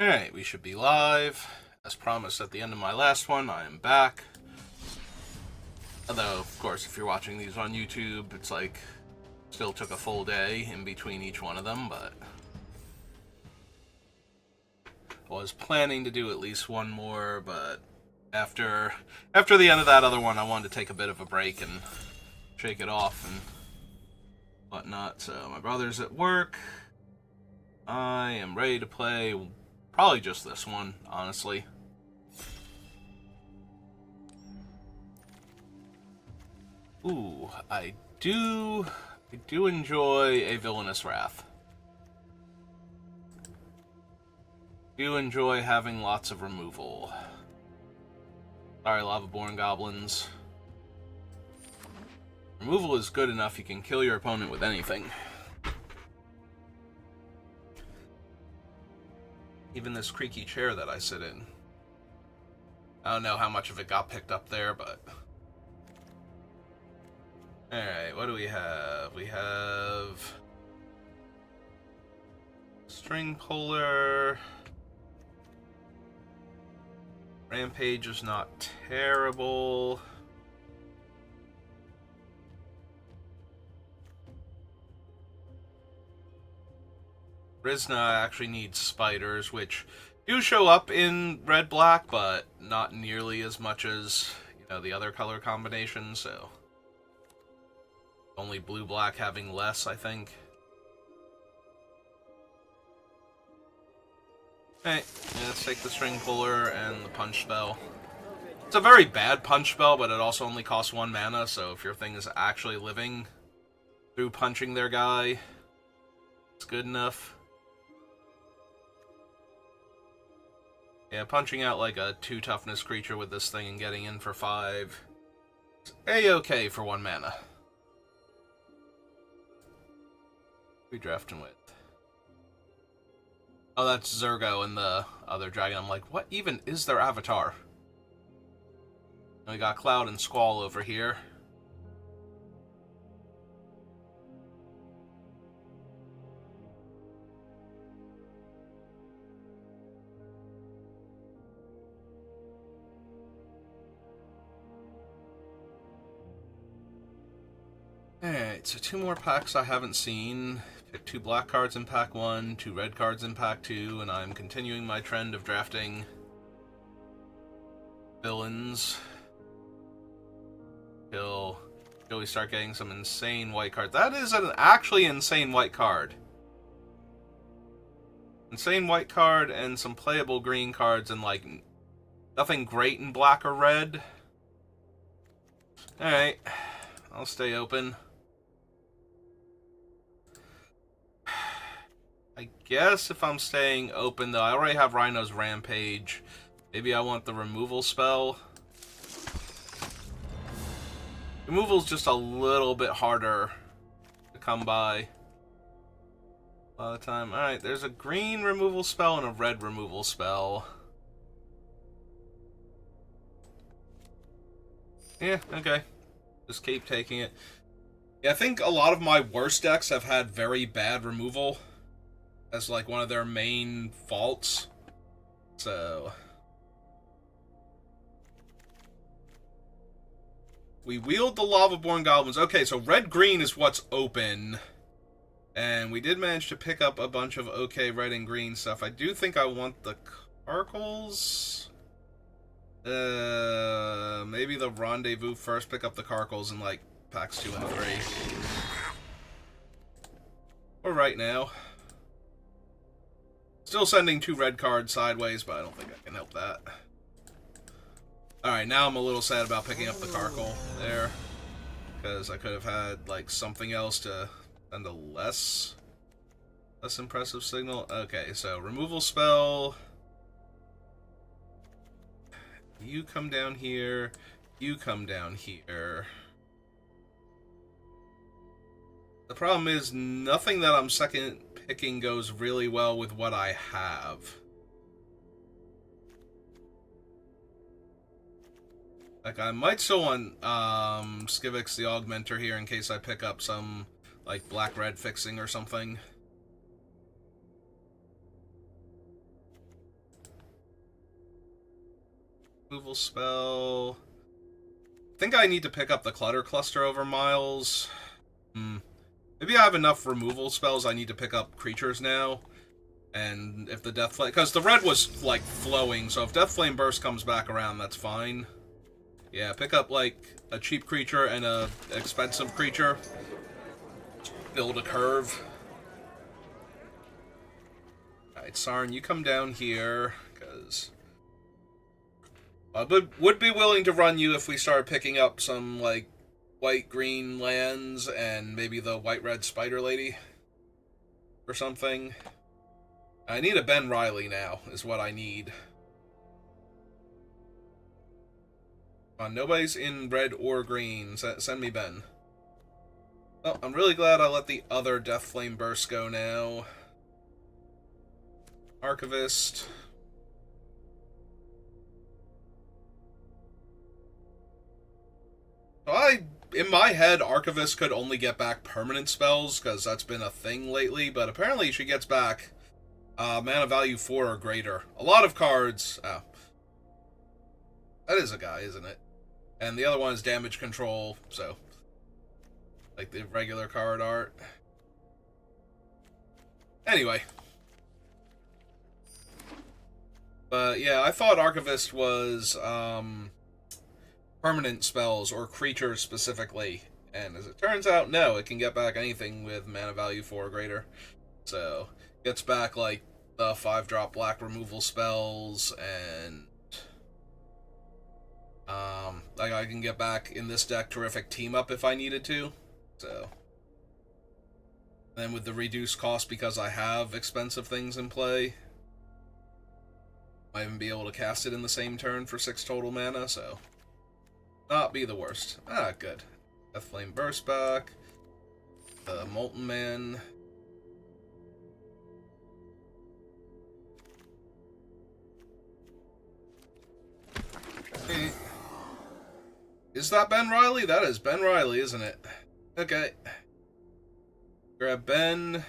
Alright, we should be live. As promised at the end of my last one, I am back. Although, of course, if you're watching these on YouTube, it's like, still took a full day in between each one of them, but I was planning to do at least one more, but after the end of that other one, I wanted to take a bit of a break and shake it off and whatnot. So my brother's at work. I am ready to play probably just this one, honestly. Ooh, I do enjoy a Villainous Wrath. Do enjoy having lots of removal. Sorry, Lava-born goblins. Removal is good enough, you can kill your opponent with anything. Even this creaky chair that I sit in. I don't know how much of it got picked up there, but... Alright, what do we have? We have... String puller... Rampage is not terrible. Rizna actually needs spiders, which do show up in red-black, but not nearly as much as, the other color combinations, so... Only blue-black having less, I think. Hey, let's take the string puller and the punch spell. It's a very bad punch spell, but it also only costs 1 mana, so if your thing is actually living through punching their guy, it's good enough. Yeah, punching out like a 2 toughness creature with this thing and getting in for 5 is A-okay for 1 mana. We drafting with. Oh, that's Zergo and the other dragon. I'm like, what even is their avatar? And we got Cloud and Squall over here. Alright, so 2 more packs I haven't seen. Pick 2 black cards in pack 1, 2 red cards in pack 2, and I'm continuing my trend of drafting villains till we start getting some insane white cards. That is an actually insane white card. Insane white card and some playable green cards and like nothing great in black or red. Alright, I'll stay open. I guess if I'm staying open, though, I already have Rhino's Rampage. Maybe I want the removal spell. Removal's just a little bit harder to come by a lot of the time. Alright, there's a green removal spell and a red removal spell. Yeah, okay. Just keep taking it. Yeah, I think a lot of my worst decks have had very bad removal as like one of their main faults. So we wield the Lava-born goblins. Okay, so red-green is what's open. And we did manage to pick up a bunch of okay red and green stuff. I do think I want the Carkles. Maybe the Rendezvous first. Pick up the Carkles in like packs 2 and 3. Or right now. Still sending 2 red cards sideways, but I don't think I can help that. Alright, now I'm a little sad about picking up the Carkle there. Because I could have had, like, something else to send a less impressive signal. Okay, so removal spell. You come down here. You come down here. The problem is, nothing that I'm second picking goes really well with what I have. Like, I might still want Skivix the Augmenter here in case I pick up some, like, black-red fixing or something. Removal spell. I think I need to pick up the Clutter Cluster over Miles. Maybe I have enough removal spells I need to pick up creatures now. And if the Death Flame... Because the red was, like, flowing, so if Death Flame Burst comes back around, that's fine. Yeah, pick up, like, a cheap creature and a expensive creature. Build a curve. Alright, Sarn, you come down here, because... I would be willing to run you if we started picking up some, like, white-green lands and maybe the white-red Spider Lady or something. I need a Ben Riley now, is what I need. Nobody's in red or green. Send me Ben. Oh, I'm really glad I let the other Death Flame Burst go now. Archivist. So in my head, Archivist could only get back permanent spells, because that's been a thing lately, but apparently she gets back mana value 4 or greater. A lot of cards... Oh. That is a guy, isn't it? And the other one is damage control, so... Like the regular card art. Anyway. But yeah, I thought Archivist was permanent spells or creatures specifically. And as it turns out, no, it can get back anything with mana value 4 or greater. So, gets back like the 5-drop black removal spells and like I can get back in this deck Terrific Team Up if I needed to. So, then with the reduced cost because I have expensive things in play, I even be able to cast it in the same turn for 6 total mana, so not be the worst. Ah, good. Death Flame Burst back. The Molten Man. Is that Ben Riley? That is Ben Riley, isn't it? Okay. Grab Ben.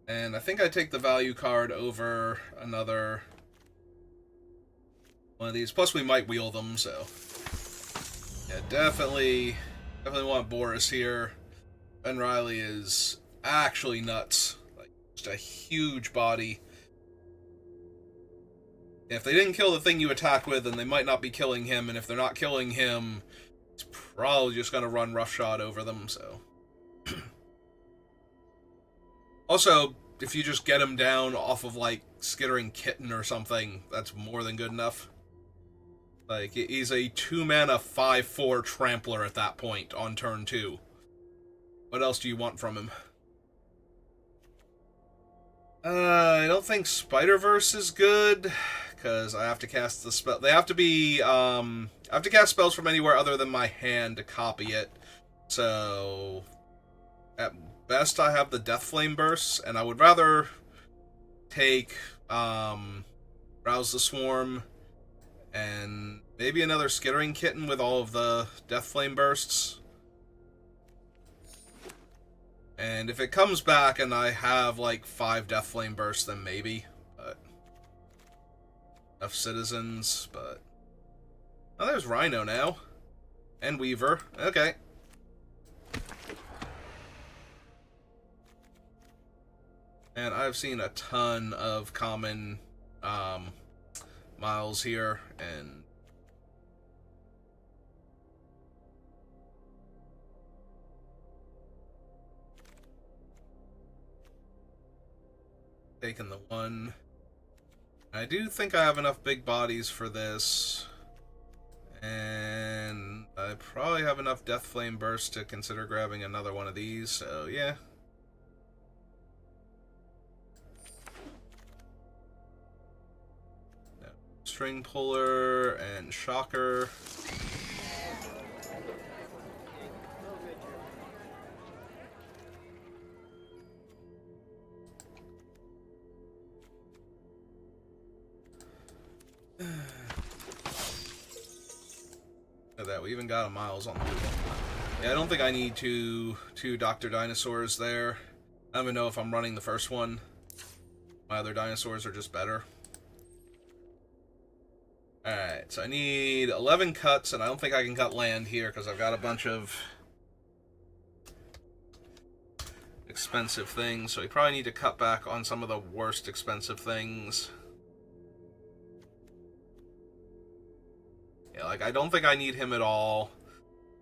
And I think I take the value card over another one of these. Plus we might wheel them, so... Yeah, definitely want Boris here. Ben Riley is actually nuts. Like, just a huge body. If they didn't kill the thing you attack with, then they might not be killing him, and if they're not killing him, it's probably just gonna run roughshod over them, so... Also, if you just get him down off of, like, Skittering Kitten or something, that's more than good enough. Like, he's a 2-mana 5/4 Trampler at that point on turn 2. What else do you want from him? I don't think Spider-Verse is good, because I have to cast the spell. They have to be, I have to cast spells from anywhere other than my hand to copy it. So, at best I have the Death Flame Bursts, and I would rather take, Rouse the Swarm, and maybe another Skittering Kitten with all of the Death Flame Bursts. And if it comes back and I have, like, 5 Death Flame Bursts, then maybe. But enough citizens, but... Oh, there's Rhino now. And Weaver. Okay. And I've seen a ton of common, Miles here, and... Taking the one. I do think I have enough big bodies for this. And I probably have enough Death Flame Burst to consider grabbing another one of these, so yeah. No. String Puller and Shocker. That we even got a Miles on the wheel. Yeah, I don't think I need two Dr. Dinosaurs there. I don't even know if I'm running the first one. My other dinosaurs are just better. Alright, so I need 11 cuts, and I don't think I can cut land here because I've got a bunch of expensive things, so we probably need to cut back on some of the worst expensive things. Yeah, like, I don't think I need him at all.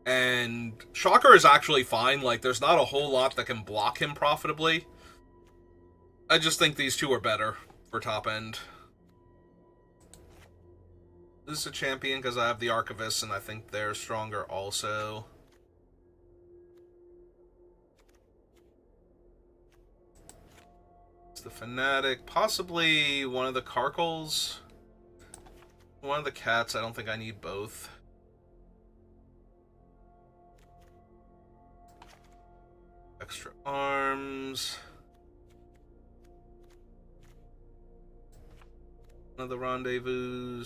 And Shocker is actually fine. Like, there's not a whole lot that can block him profitably. I just think these two are better for top end. This is a champion because I have the Archivists, and I think they're stronger also. It's the Fanatic. Possibly one of the Karkles. One of the Cats. I don't think I need both. Extra arms. One of the Rendezvous.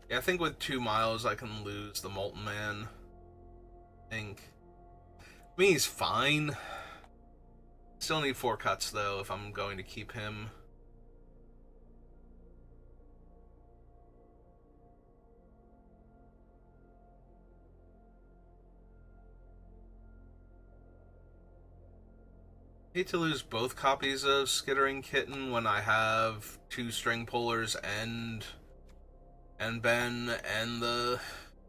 Yeah, I think with 2 miles I can lose the Molten Man. I think. I mean, he's fine. Still need 4 cuts, though, if I'm going to keep him. I hate to lose both copies of Skittering Kitten when I have 2 String Pullers and Ben and the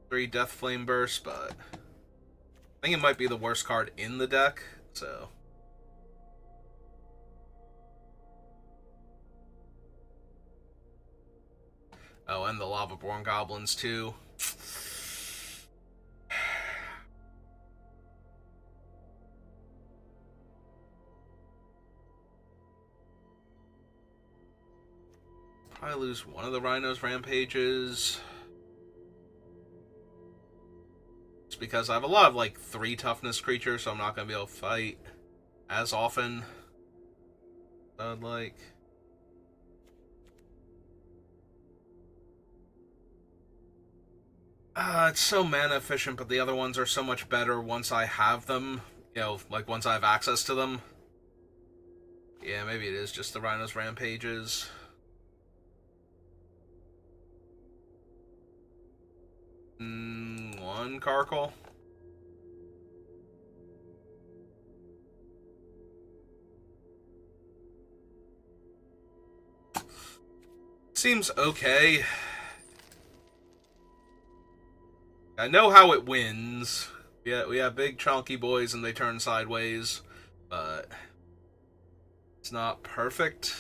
3 Death Flame Bursts, but I think it might be the worst card in the deck, so. Oh, and the Lavaborn Goblins, too. Probably lose one of the Rhino's Rampages. Just because I have a lot of, like, 3 toughness creatures, so I'm not going to be able to fight as often as I'd like. It's so mana efficient, but the other ones are so much better once I have them. You know, like, once I have access to them. Yeah, maybe it is just the Rhino's Rampages. One Karkle. Seems okay. I know how it wins. Yeah, we have big chunky boys and they turn sideways, but it's not perfect.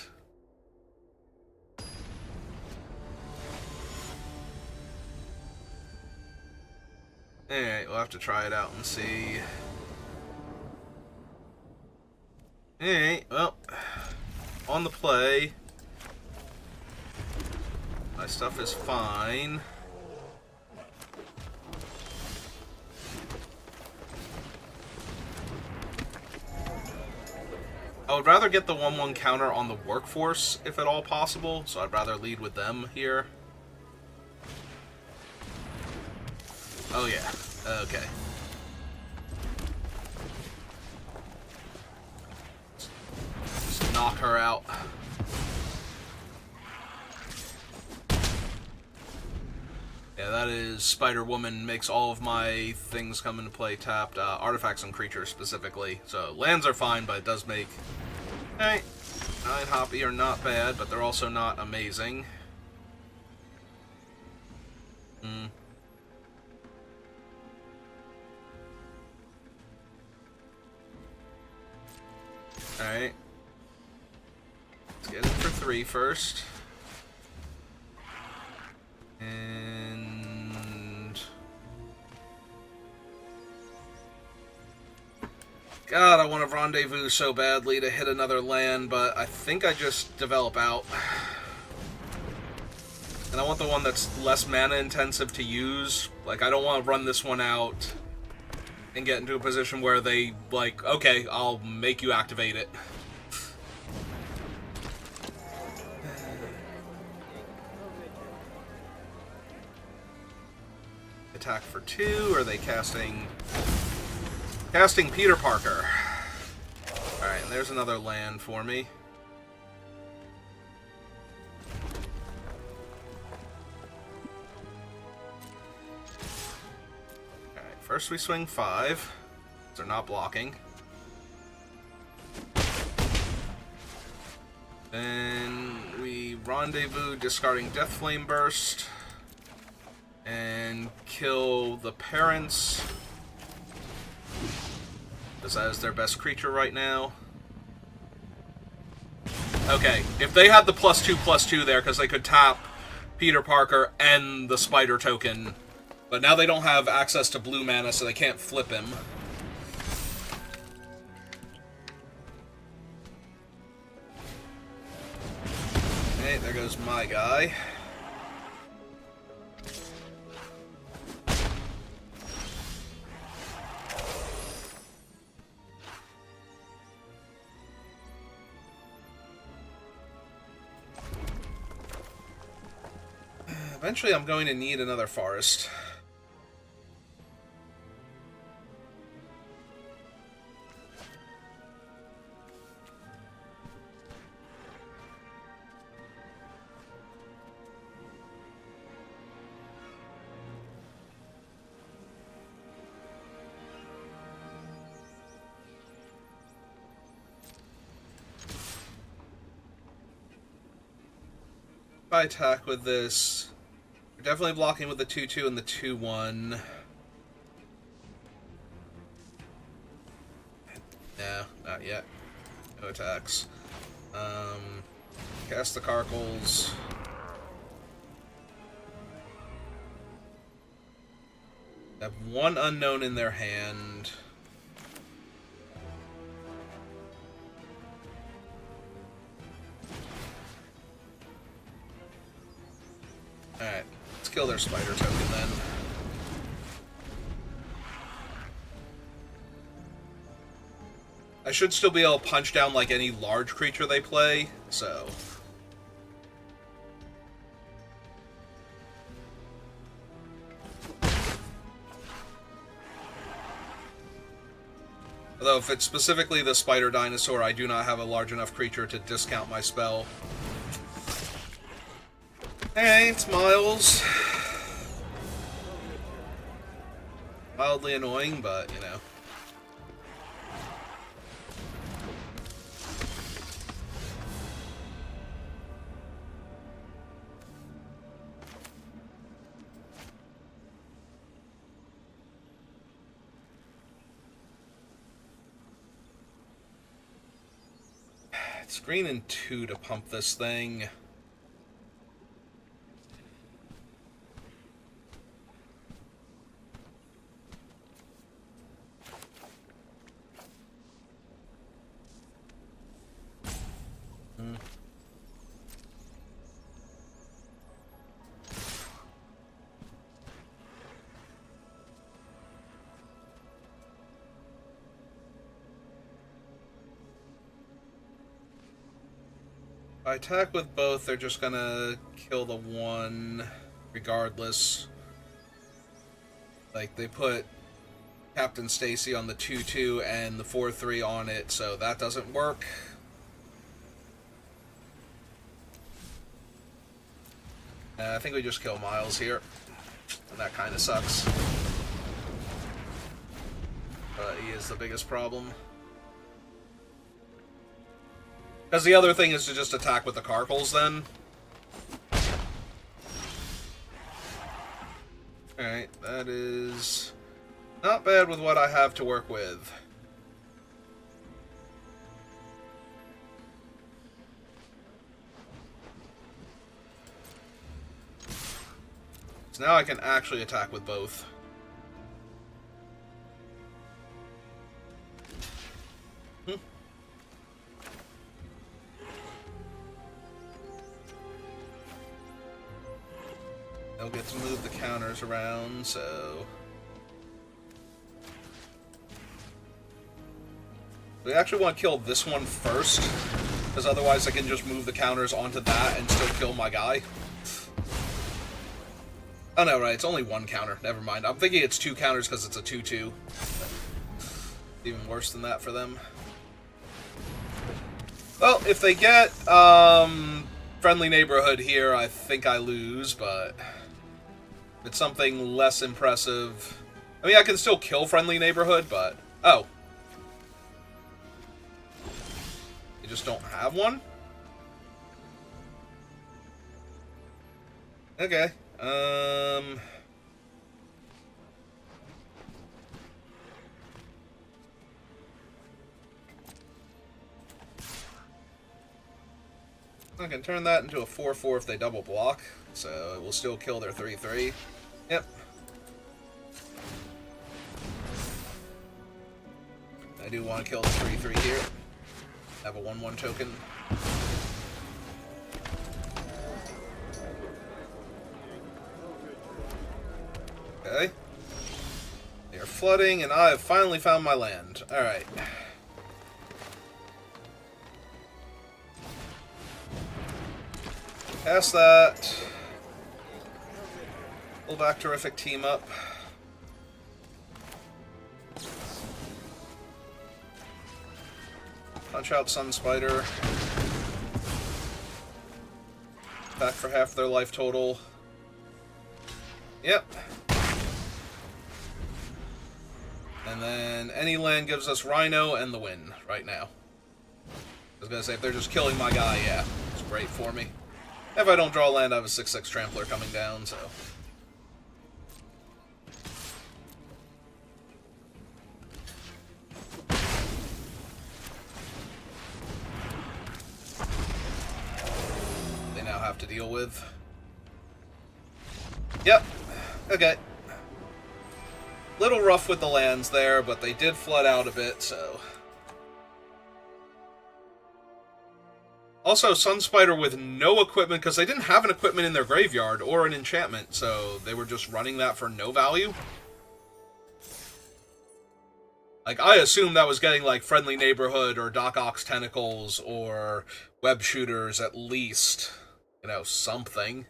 Alright, we'll have to try it out and see. Alright, well, on the play. My stuff is fine. I would rather get the 1/1 counter on the Workforce, if at all possible, so I'd rather lead with them here. Oh yeah, okay. Just knock her out. Yeah, that is Spider-Woman makes all of my things come into play tapped, artifacts and creatures specifically. So lands are fine, but it does make... Alright, 9 Hoppy are not bad, but they're also not amazing. Alright. Let's get it for 3 first. And... God, I want a Rendezvous so badly to hit another land, but I think I just develop out. And I want the one that's less mana intensive to use. Like, I don't want to run this one out and get into a position where they, like, okay, I'll make you activate it. Attack for 2, or are they casting... Casting Peter Parker. Alright, there's another land for me. Alright, first we swing 5. They're not blocking. Then we rendezvous, discarding Death Flame Burst. And kill the parents. Because that is their best creature right now. Okay, if they had the +2/+2 there, because they could tap Peter Parker and the spider token. But now they don't have access to blue mana, so they can't flip him. Okay, there goes my guy. Eventually I'm going to need another forest. If I attack with this, we're definitely blocking with the 2/2 and the 2/1. No, not yet. No attacks. Cast the Carkles. They have one unknown in their hand. Alright, let's kill their spider token then. I should still be able to punch down like any large creature they play, so... Although if it's specifically the spider dinosaur, I do not have a large enough creature to discount my spell. Hey, it's Miles. Mildly annoying, but, you know. It's green and 2 to pump this thing. If I attack with both, they're just gonna kill the one regardless. Like, they put Captain Stacy on the 2/2 and the 4/3 on it, so that doesn't work. I think we just kill Miles here. And that kind of sucks. But he is the biggest problem. Because the other thing is to just attack with the Carkles then. Alright, that is not bad with what I have to work with. So now I can actually attack with both. They'll get to move the counters around, so... We actually want to kill this one first, because otherwise I can just move the counters onto that and still kill my guy. Oh no, right, it's only one counter. Never mind. I'm thinking it's 2 counters because it's a 2/2. Even worse than that for them. Well, if they get friendly neighborhood here, I think I lose, but if it's something less impressive... I mean, I can still kill friendly neighborhood, but... Oh. You just don't have one? Okay. I can turn that into a 4-4 if they double block, so it will still kill their 3-3. Yep. I do want to kill the 3-3 here. Have a 1-1 token. Okay. They are flooding, and I have finally found my land. Alright. Past that. Pull back terrific team up. Punch out Sun Spider. Back for half their life total. Yep. And then any land gives us Rhino and the win right now. I was gonna say, if they're just killing my guy, yeah, it's great for me. If I don't draw land, I have a 6-6 Trampler coming down, so... they now have to deal with. Yep. Okay. Little rough with the lands there, but they did flood out a bit, so... Also, Sun Spider with no equipment, because they didn't have an equipment in their graveyard, or an enchantment, so they were just running that for no value. Like, I assumed that was getting, like, Friendly Neighborhood, or Doc Ock's Tentacles, or Web Shooters, at least. You know, something.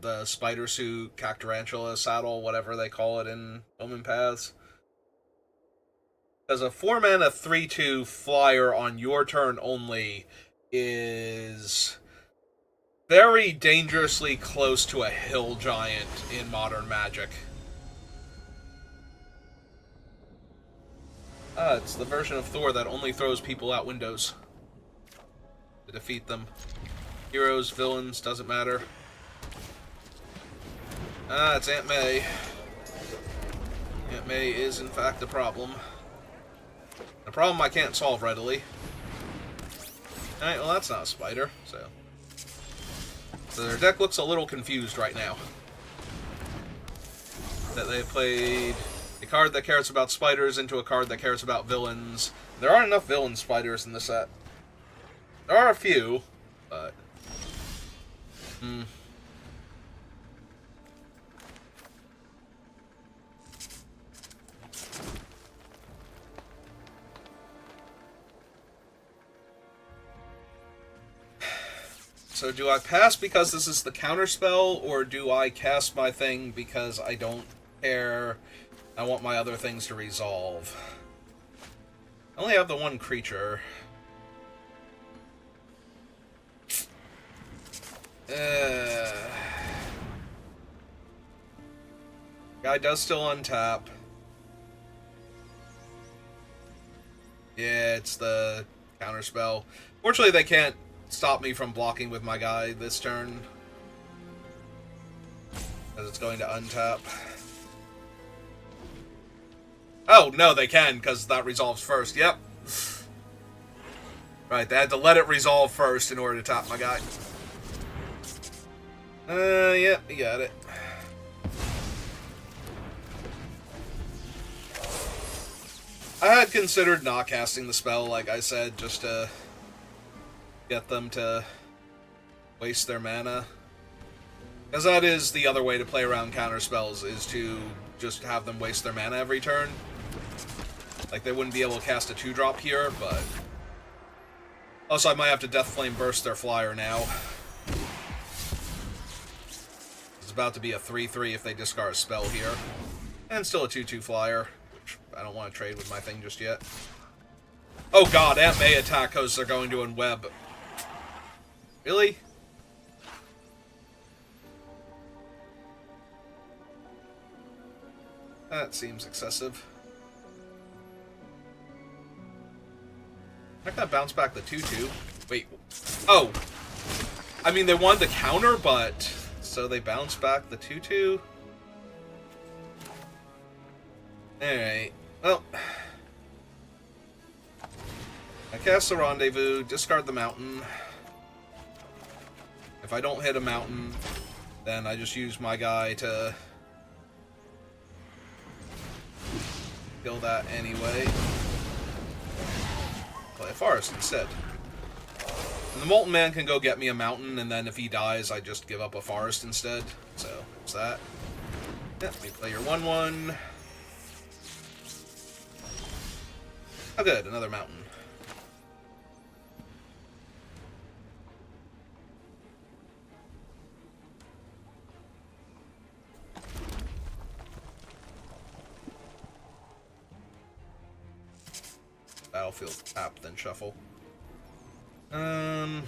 The Spider Suit, Cactarantula Saddle, whatever they call it in Omenpaths. Because a 4-mana 3-2 flyer on your turn only is very dangerously close to a hill giant in Modern Magic. It's the version of Thor that only throws people out windows to defeat them. Heroes, villains, doesn't matter. It's Aunt May. Aunt May is, in fact, a problem. A problem I can't solve readily. Alright, well, that's not a spider, so... So their deck looks a little confused right now. That they've played a card that cares about spiders into a card that cares about villains. There aren't enough villain spiders in the set. There are a few, but... So do I pass because this is the counterspell, or do I cast my thing because I don't care, I want my other things to resolve? I only have the one creature. Guy does still untap. Yeah, it's the counterspell. Fortunately, they can't stop me from blocking with my guy this turn, because it's going to untap. Oh, no, they can, because that resolves first. Yep. Right, they had to let it resolve first in order to tap my guy. Yep, you got it. I had considered not casting the spell, like I said, just to get them to waste their mana. Because that is the other way to play around counter spells, is to just have them waste their mana every turn. Like, they wouldn't be able to cast a 2-drop here, but... Also, I might have to Death Flame Burst their flyer now. It's about to be a 3-3 if they discard a spell here. And still a 2-2 flyer, which I don't want to trade with my thing just yet. Oh god, Aunt May attack because they're going to unweb. Really? That seems excessive. I can bounce back the 2-2. Wait. Oh! I mean, they wanted to counter, but... So they bounce back the 2-2? Alright. Well... I cast the Rendezvous, discard the mountain. If I don't hit a mountain, then I just use my guy to... kill that anyway. Play a forest instead. And the Molten Man can go get me a mountain, and then if he dies, I just give up a forest instead. So, it's that. Yeah, we play your 1-1. Oh good, another mountain. Battlefield tap, then shuffle. Oh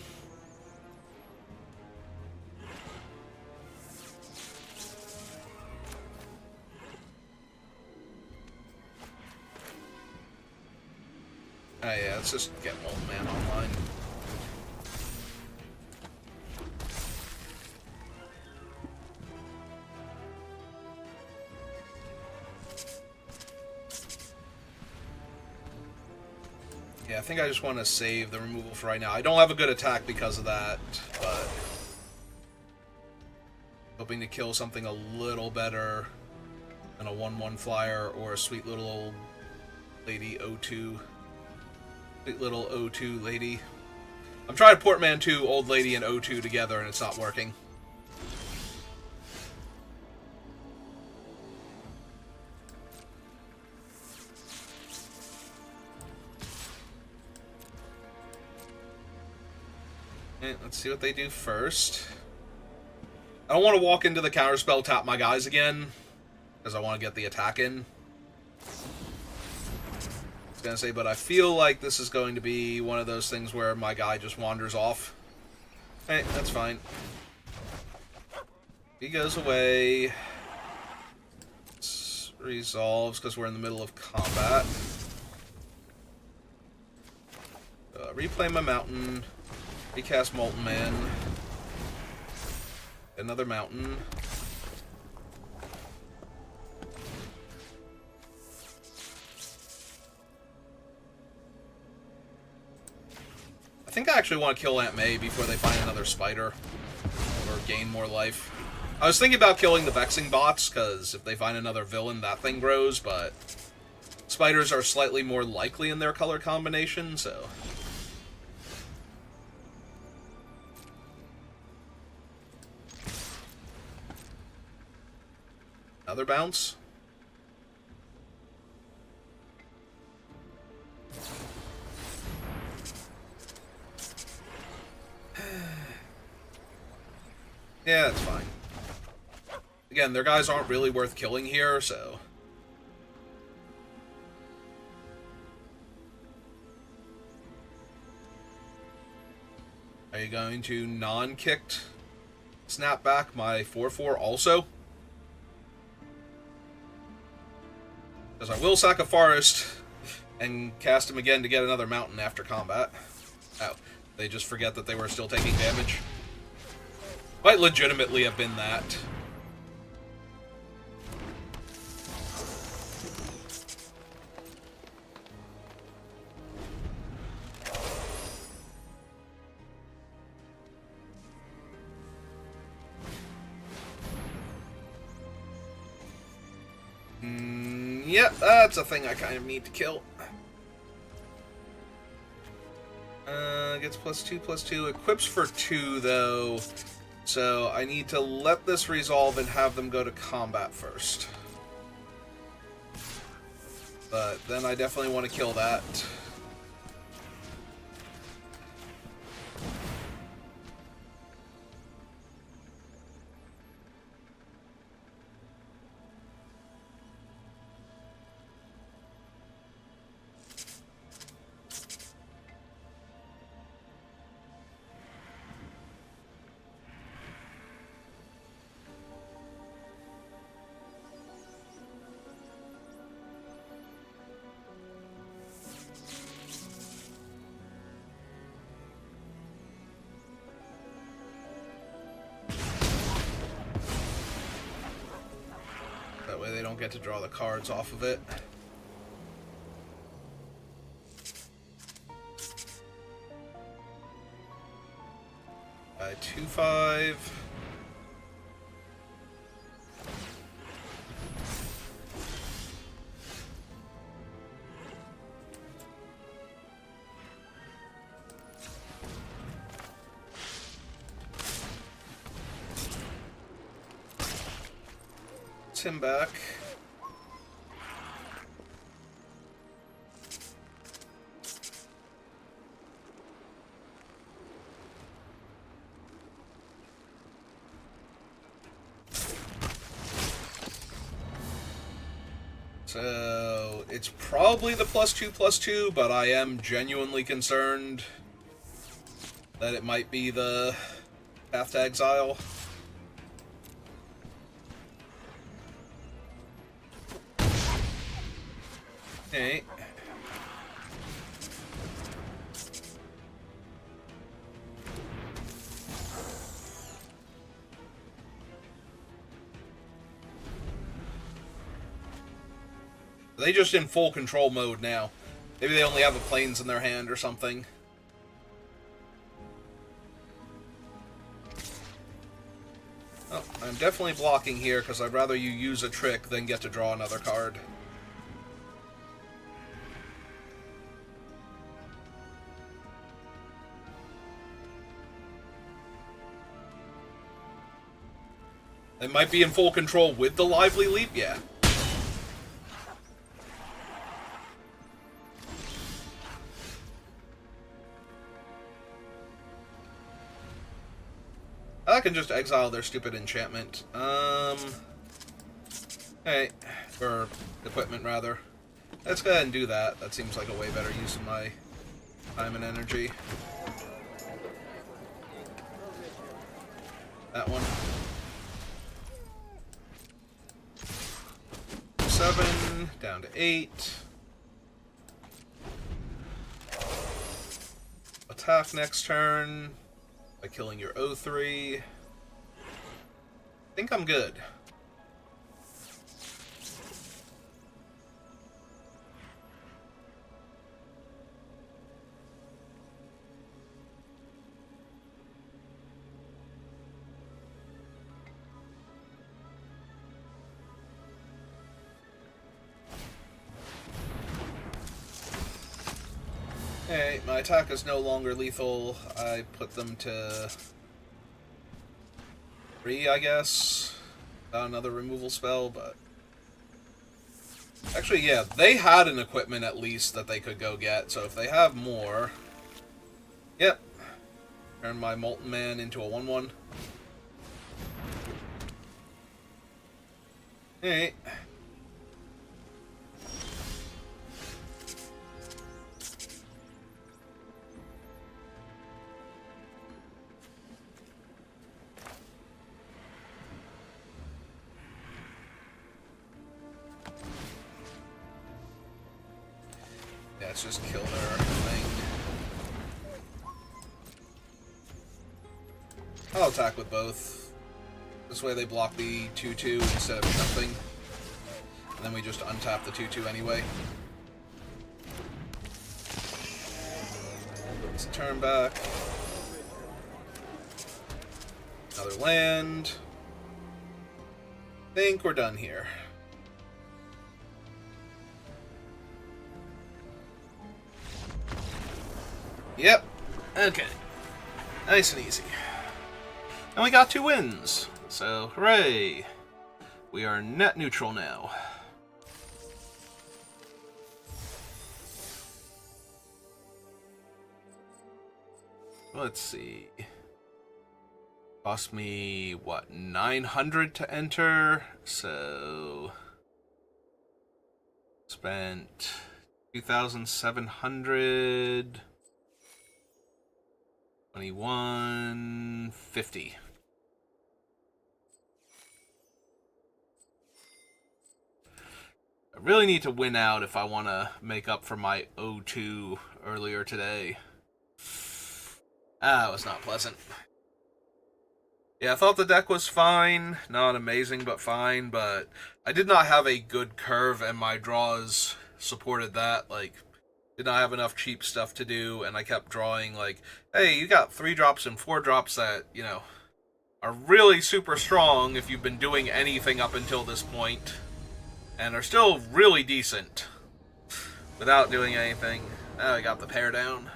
yeah, let's just get Molten Man online. Yeah, I think I just want to save the removal for right now. I don't have a good attack because of that, but... hoping to kill something a little better than a 1-1 flyer or a sweet little old lady O2. Sweet little O2 lady. I'm trying to portmanteau old lady and O2 together and it's not working. Okay, let's see what they do first. I don't want to walk into the counterspell, tap my guys again, because I want to get the attack in. I was going to say, but I feel like this is going to be one of those things where my guy just wanders off. Hey, that's fine. He goes away. This resolves because we're in the middle of combat. Replay my mountain. Recast Molten Man. Another mountain. I think I actually want to kill Aunt May before they find another spider. Or gain more life. I was thinking about killing the Vexing bots, because if they find another villain, that thing grows, but... spiders are slightly more likely in their color combination, so... Another bounce. Yeah, that's fine. Again, their guys aren't really worth killing here, so... Are you going to non-kicked snap back my 4-4 also? Because I will sack a forest and cast him again to get another mountain after combat. Oh, they just forget that they were still taking damage. Might legitimately have been that. Yep, that's a thing I kind of need to kill. Gets +2/+2. Equips for 2, though. So I need to let this resolve and have them go to combat first. But then I definitely want to kill that. don't get to draw the cards off of it. By 2-5. Him back. So it's probably the +2/+2, but I am genuinely concerned that it might be the Path to Exile. Okay. Are they just in full control mode now? Maybe they only have a planes in their hand or something. Oh, I'm definitely blocking here because I'd rather you use a trick than get to draw another card. They might be in full control with the Lively Leap, yeah. I can just exile their stupid enchantment. Hey, or equipment, rather. Let's go ahead and do that. That seems like a way better use of my time and energy. That one. 7, down to 8. Attack next turn by killing your O3. I think I'm good. Okay, my attack is no longer lethal. I put them to 3, I guess. Got another removal spell, but... Actually, yeah, they had an equipment at least that they could go get, so if they have more... Yep. Turn my Molten Man into a 1/1. Alright. Yeah, let's just kill their thing. I'll attack with both. This way they block the 2/2 instead of jumping. And then we just untap the 2/2 anyway. Let's turn back. Another land. Think we're done here. Yep. Okay. Nice and easy. And we got 2 wins. So, hooray. We are net neutral now. Let's see. Cost me, what, 900 to enter? So... Spent 2,700... 2150. I really need to win out if I want to make up for my 0-2 earlier today. Ah, it was not pleasant. Yeah, I thought the deck was fine. Not amazing, but fine. But I did not have a good curve, and my draws supported that. Like, did not have enough cheap stuff to do, and I kept drawing, like, hey, you got 3 drops and 4 drops that, you know, are really super strong if you've been doing anything up until this point, and are still really decent without doing anything. Oh, I got the pair down.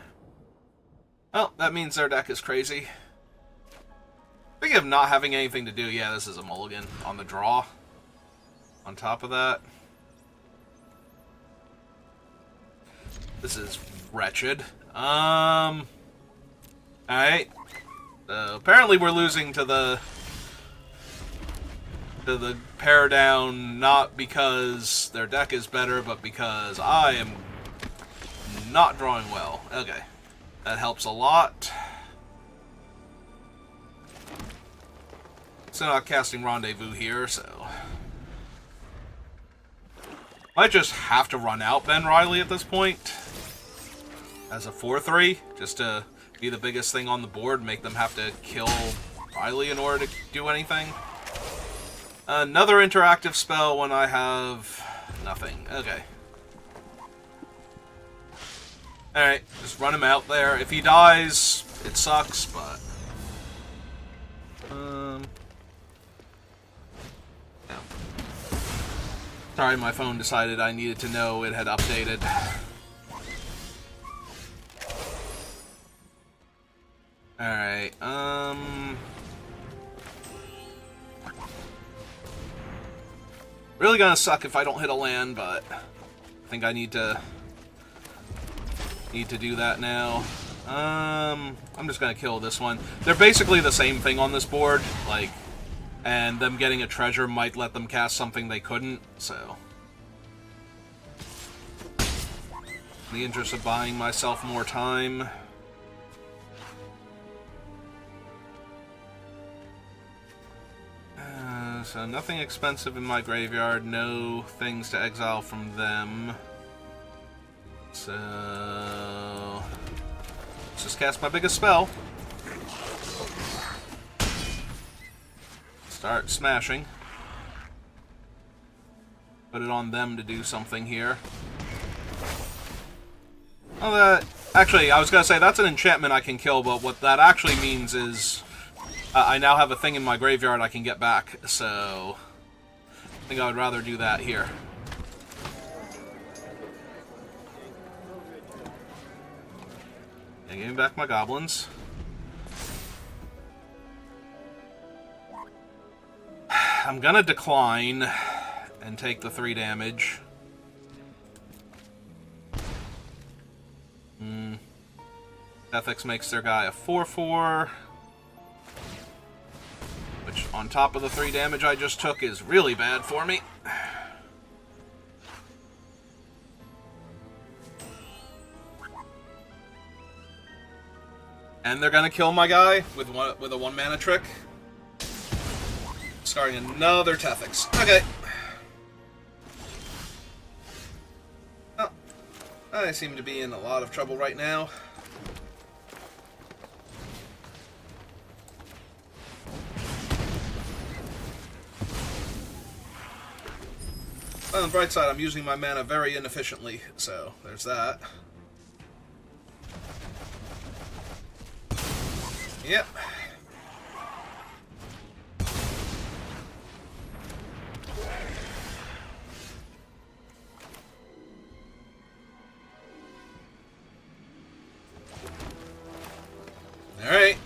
Well, that means their deck is crazy. Speaking of not having anything to do, yeah, this is a mulligan on the draw. On top of that, this is wretched. Alright. Apparently we're losing to the pair down, not because their deck is better, but because I am not drawing well. Okay. That helps a lot. So not casting Rendezvous here, so might just have to run out Ben Riley at this point as a 4-3, just to be the biggest thing on the board, make them have to kill Riley in order to do anything. Another interactive spell when I have nothing. Okay. Alright, just run him out there. If he dies, it sucks, but no. Sorry, my phone decided I needed to know it had updated. Alright, really gonna suck if I don't hit a land, but I think I need to do that now. I'm just gonna kill this one. They're basically the same thing on this board, like, and them getting a treasure might let them cast something they couldn't, so in the interest of buying myself more time. So nothing expensive in my graveyard, no things to exile from them. So let's just cast my biggest spell. Start smashing. Put it on them to do something here. Oh, that... Actually, I was gonna say, that's an enchantment I can kill, but what that actually means is I now have a thing in my graveyard I can get back, so I think I would rather do that here. And give me back my goblins. I'm gonna decline and take the 3 damage. Ethics makes their guy a 4/4. Which, on top of the 3 damage I just took, is really bad for me. And they're gonna kill my guy with a 1-mana trick. Starting another Tefix. Okay. Oh, I seem to be in a lot of trouble right now. On the bright side, I'm using my mana very inefficiently, so there's that. Yep. All right.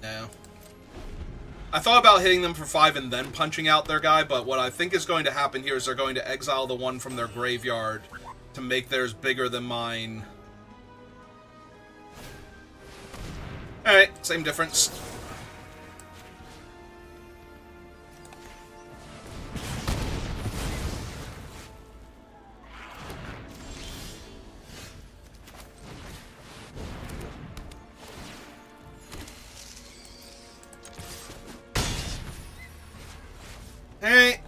No. I thought about hitting them for 5 and then punching out their guy, but what I think is going to happen here is they're going to exile the one from their graveyard to make theirs bigger than mine. Alright, same difference. Alright.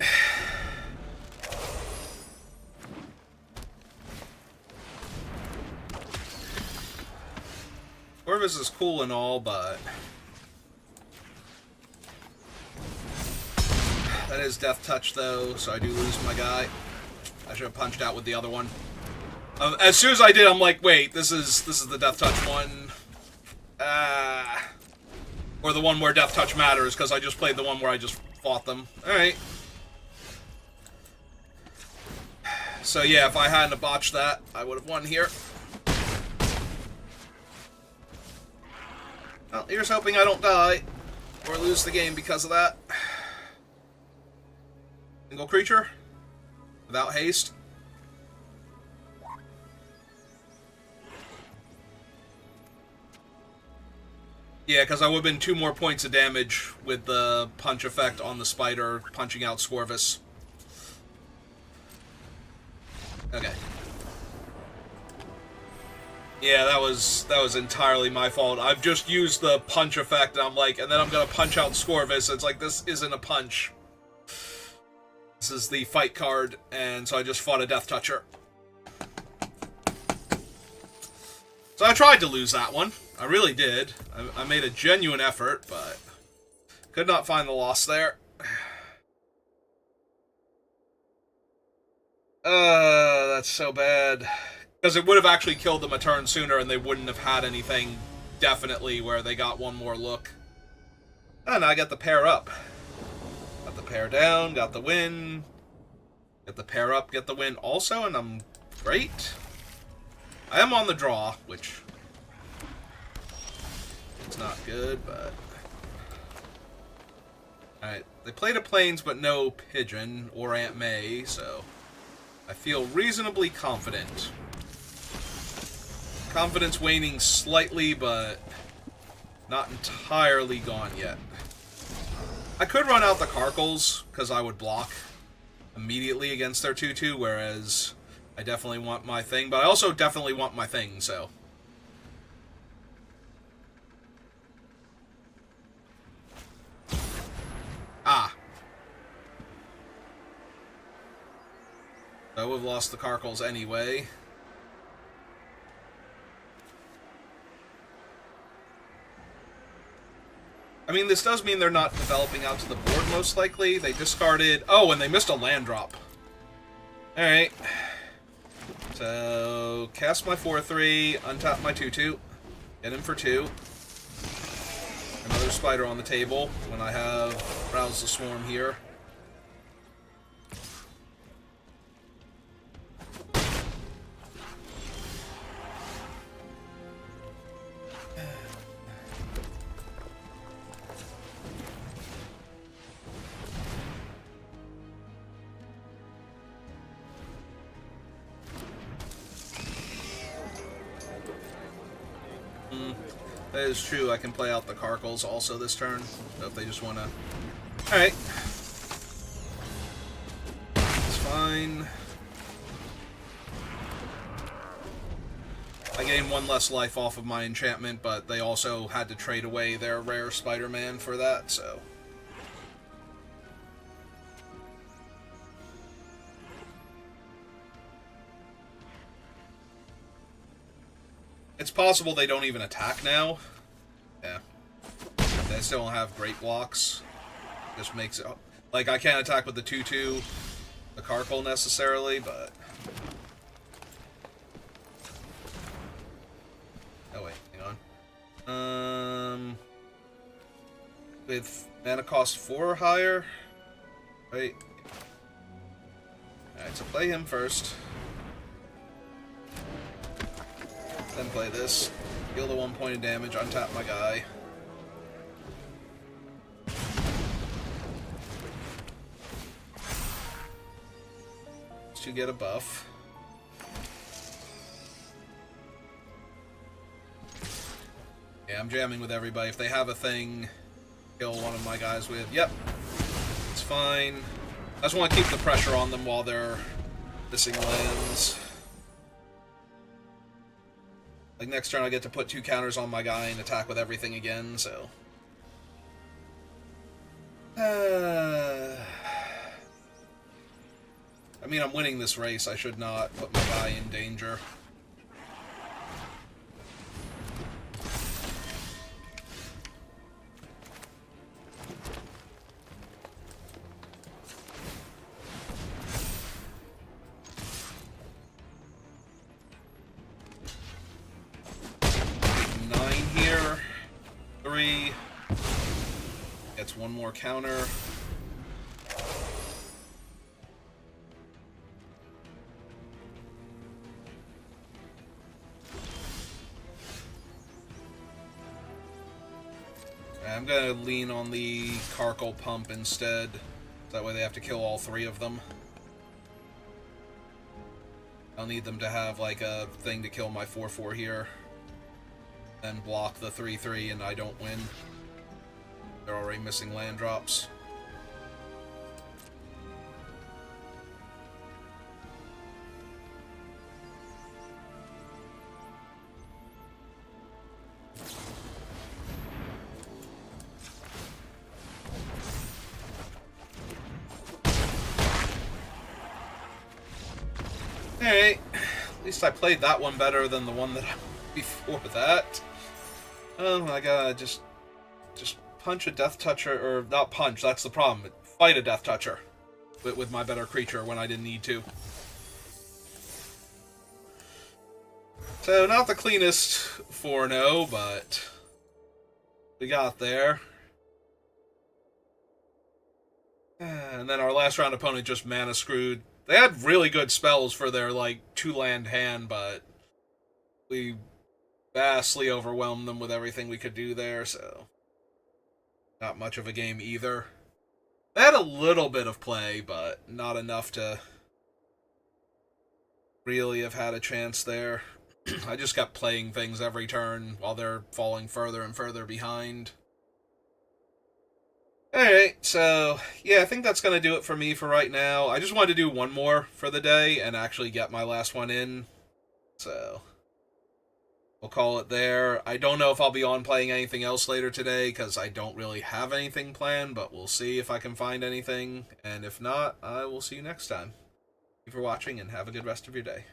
Scorvus is cool and all, but that is Death Touch, though, so I do lose my guy. I should have punched out with the other one. As soon as I did, I'm like, wait, this is the Death Touch one. Or the one where Death Touch matters, because I just played the one where I just fought them. Alright. So yeah, if I hadn't botched that, I would have won here. Well, here's hoping I don't die, or lose the game because of that. Single creature, without haste. Yeah, because I would have been 2 more points of damage with the punch effect on the spider punching out Scorvus. Okay. Yeah, that was entirely my fault. I've just used the punch effect, and I'm like, and then I'm gonna punch out Scorvus. It's like, this isn't a punch. This is the fight card, and so I just fought a Death Toucher. So I tried to lose that one. I really did. I made a genuine effort, but could not find the loss there. That's so bad. Because it would have actually killed them a turn sooner, and they wouldn't have had anything definitely where they got one more look. And I got the pair up. Got the pair down, got the win. Get the pair up, get the win also, and I'm great. I am on the draw, which it's not good, but alright, they played a Plains but no Pigeon or Aunt May, so I feel reasonably confident. Confidence waning slightly, but not entirely gone yet. I could run out the Carkles, because I would block immediately against their 2-2, whereas I definitely want my thing, but I also definitely want my thing, so. Ah. I would have lost the Carkles anyway. I mean, this does mean they're not developing out to the board, most likely. They discarded... Oh, and they missed a land drop. Alright. So, cast my 4-3, untap my 2-2, get him for 2. Another spider on the table when I have Rouse the Swarm here. That is true, I can play out the Carkles also this turn, so if they just want to... Alright. It's fine. I gained 1 less life off of my enchantment, but they also had to trade away their rare Spider-Man for that, so... It's possible they don't even attack now. Yeah. They still don't have great blocks. Just makes it... Like, I can't attack with the 2-2, the Carkle necessarily, but... Oh, wait. Hang on. With mana cost 4 or higher? Right. Alright, so play him first. Then play this. Deal the 1 point of damage, untap my guy. To get a buff. Yeah, I'm jamming with everybody. If they have a thing, kill one of my guys with. Yep. It's fine. I just want to keep the pressure on them while they're missing lands. Like, next turn I get to put 2 counters on my guy and attack with everything again, so... I mean, I'm winning this race. I should not put my guy in danger. one more counter. I'm gonna lean on the Carkle Pump instead. That way they have to kill all three of them. I'll need them to have, like, a thing to kill my 4-4 here. Then block the 3-3 and I don't win. They're already missing land drops. Alright, at least I played that one better than the one that I before that. Oh, I gotta just punch a Death Toucher, or not punch, that's the problem. Fight a Death Toucher with my better creature when I didn't need to. So, not the cleanest 4-0, but we got there. And then our last round opponent just mana screwed. They had really good spells for their, like, 2-land hand, but we vastly overwhelmed them with everything we could do there, so not much of a game either. They had a little bit of play, but not enough to really have had a chance there. I just kept playing things every turn while they're falling further and further behind. Alright, so, yeah, I think that's going to do it for me for right now. I just wanted to do one more for the day and actually get my last one in. So, we'll call it there. I don't know if I'll be on playing anything else later today, because I don't really have anything planned, but we'll see if I can find anything. And if not, I will see you next time. Thank you for watching, and have a good rest of your day.